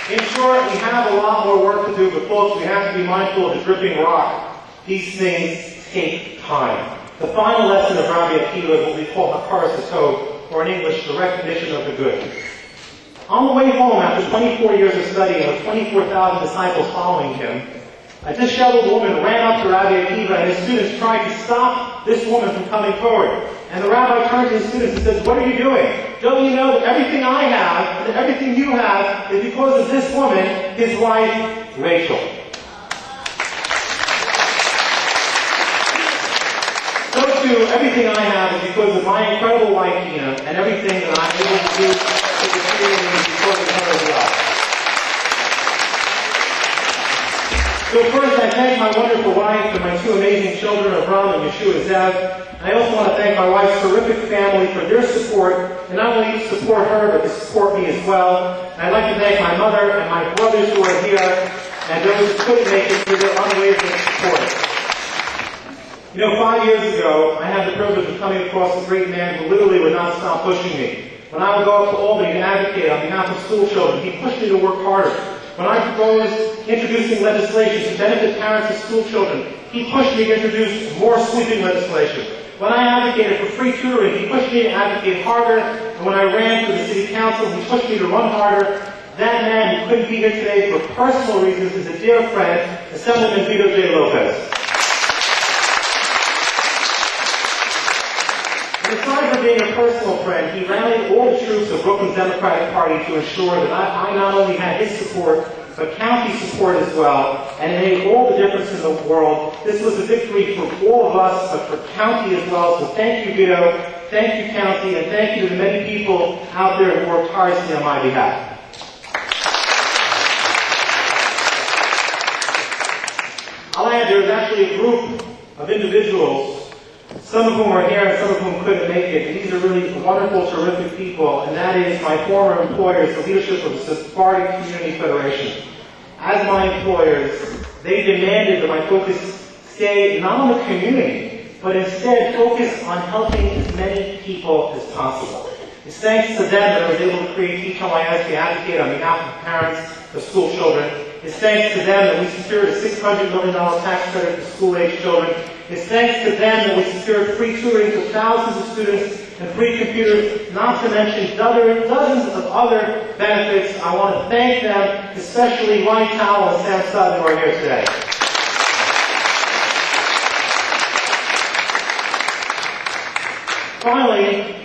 In short, we have a lot more work to do, but folks, we have to be mindful of the dripping rock. These things take time. The final lesson of Rabbi Akiva is what we call Hakaras HaTov, or in English, the recognition of the good. On the way home, after 24 years of study and with 24,000 disciples following him, a disheveled woman ran up to Rabbi Akiva, and his students tried to stop this woman from coming forward. And the rabbi turned to his students and said, "What are you doing? Don't you know that everything I have, and everything you have, is because of this woman, his wife, Rachel?" So too, everything I have is because of my incredible wife, Tina, and everything that I'm able to do is because of her as well. So first, I thank my wonderful wife and my two amazing children, Avram and Yeshua Zev. And I also want to thank my wife's terrific family for their support, and not only to support her, but to support me as well. And I'd like to thank my mother and my brothers who are here, and those who couldn't make it for their unwavering support. You know, 5 years ago, I had the privilege of coming across a great man who literally would not stop pushing me. When I would go up to Albany to advocate on behalf of school children, he pushed me to work harder. When I proposed introducing legislation to benefit parents of school children, he pushed me to introduce more sweeping legislation. When I advocated for free tutoring, he pushed me to advocate harder. And when I ran for the city council, he pushed me to run harder. That man who couldn't be here today for personal reasons is a dear friend, Assemblyman Vito J. Lopez. And aside from being a personal friend, he rallied all the troops of Brooklyn's Democratic Party to ensure that I not only had his support, but county support as well, and it made all the difference in the world. This was a victory for all of us, but for county as well. So thank you, Vito, thank you, county, and thank you to the many people out there who worked tirelessly on my behalf. I'll add, there's actually a group of individuals, some of whom are here and some of whom couldn't make it. And these are really wonderful, terrific people, and that is my former employers, the leadership of the Sephardic Community Federation. As my employers, they demanded that my focus stay not on the community, but instead focus on helping as many people as possible. It's thanks to them that I was able to create Teach NYC Advocate on behalf of parents of school children. It's thanks to them that we secured a $600 million tax credit for school-age children. It's thanks to them that we secured free tutoring for thousands of students and free computers, not to mention dozens of other benefits. I want to thank them, especially Ryan Towell and Sam Sutton, who are here today. Finally,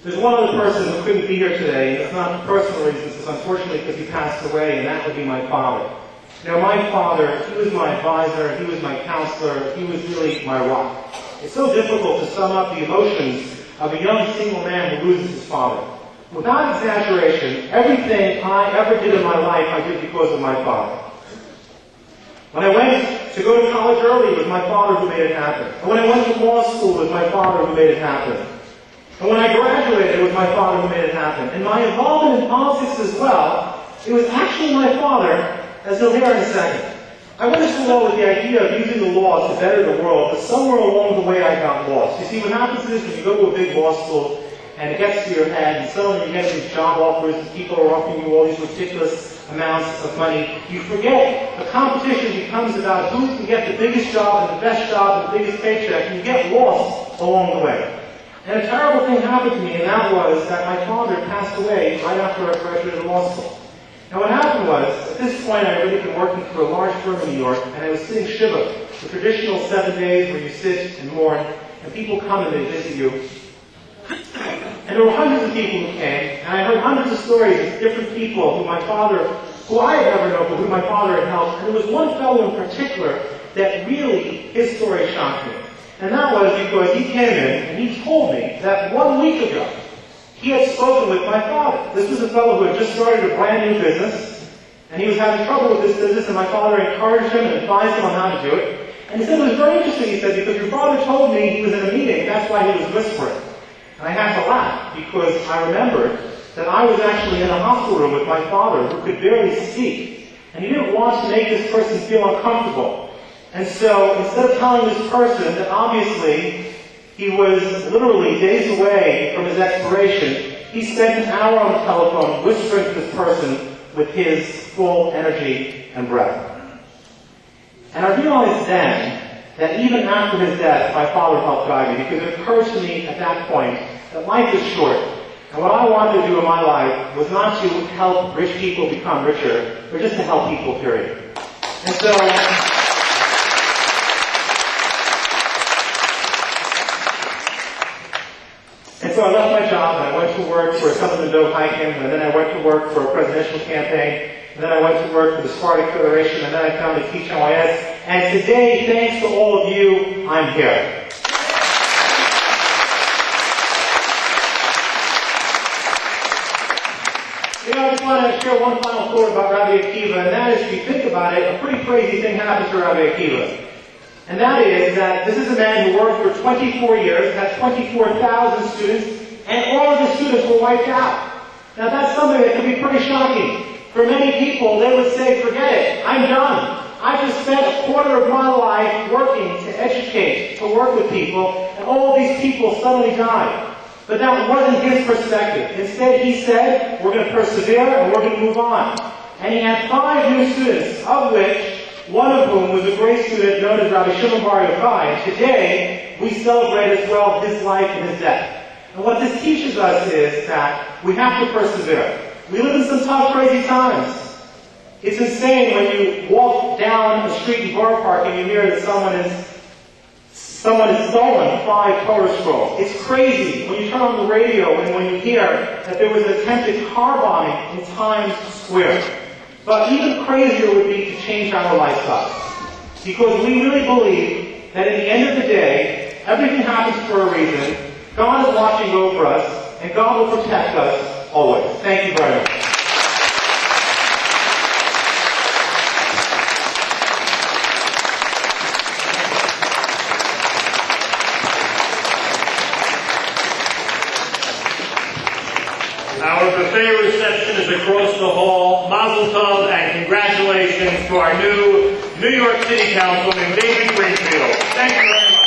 there's one other person who couldn't be here today. It's not for personal reasons, it's unfortunately because he passed away, and that would be my father. Now, my father, he was my advisor, he was my counselor, he was really my rock. It's so difficult to sum up the emotions of a young single man who loses his father. Without exaggeration, everything I ever did in my life, I did because of my father. When I went to go to college early, it was my father who made it happen. And when I went to law school, it was my father who made it happen. And when I graduated, it was my father who made it happen. And my involvement in politics as well, it was actually my father, as you'll hear in a second. I went into law with the idea of using the law to better the world, but somewhere along the way I got lost. You see, what happens is when you go to a big law school, and it gets to your head, and suddenly you get these job offers, and people are offering you all these ridiculous amounts of money, you forget the competition becomes about who can get the biggest job, and the best job, and the biggest paycheck, and you get lost along the way. And a terrible thing happened to me, and that was that my father passed away right after I graduated law school. Now what happened was, at this point I had already been working for a large firm in New York, and I was sitting Shiva, the traditional 7 days where you sit and mourn, and people come and they visit you. And there were hundreds of people who came, and I heard hundreds of stories of different people who I had never known, but who my father had helped. And there was one fellow in particular that really, his story shocked me. And that was because he came in and he told me that 1 week ago, he had spoken with my father. This was a fellow who had just started a brand new business, and he was having trouble with this business, and my father encouraged him and advised him on how to do it. And he said, it was very interesting, he said, because your father told me he was in a meeting, that's why he was whispering. And I had to laugh, because I remembered that I was actually in a hospital room with my father, who could barely speak, and he didn't want to make this person feel uncomfortable. And so, instead of telling this person that obviously he was literally days away from his expiration, he spent an hour on the telephone whispering to this person with his full energy and breath. And I realized then that even after his death, my father helped guide me, because it occurred to me at that point that life is short. And what I wanted to do in my life was not to help rich people become richer, but just to help people, period. And so I left my job and I went to work for Southern Doe Hiking, and then I went to work for a presidential campaign, and then I went to work for the Spartan Federation, and then I founded Teach NYS. And today, thanks to all of you, I'm here. I just want to share one final thought about Rabbi Akiva, and that is, if you think about it, a pretty crazy thing happened to Rabbi Akiva. And that is that this is a man who worked for 24 years, had 24,000 students, and all of the students were wiped out. Now that's something that can be pretty shocking. For many people, they would say, forget it, I'm done. I just spent a quarter of my life working to educate, to work with people, and all of these people suddenly died. But that wasn't his perspective. Instead, he said, we're going to persevere and we're going to move on. And he had 5 new students, of which one of whom was a great student known as Rabbi Shimon Bar Yochai. And today, we celebrate as well his life and his death. And what this teaches us is that we have to persevere. We live in some tough, crazy times. It's insane when you walk down a street in Borough Park and you hear that someone has stolen 5 Torah scrolls. It's crazy when you turn on the radio and when you hear that there was an attempted car bombing in Times Square. But even crazier would be to change our lifestyle. Because we really believe that at the end of the day, everything happens for a reason. God is watching over us, and God will protect us always. Thank you very much. Our buffet reception is across the hall. Mazel tov and congratulations to our new New York City Councilman David Greenfield. Thank you very much.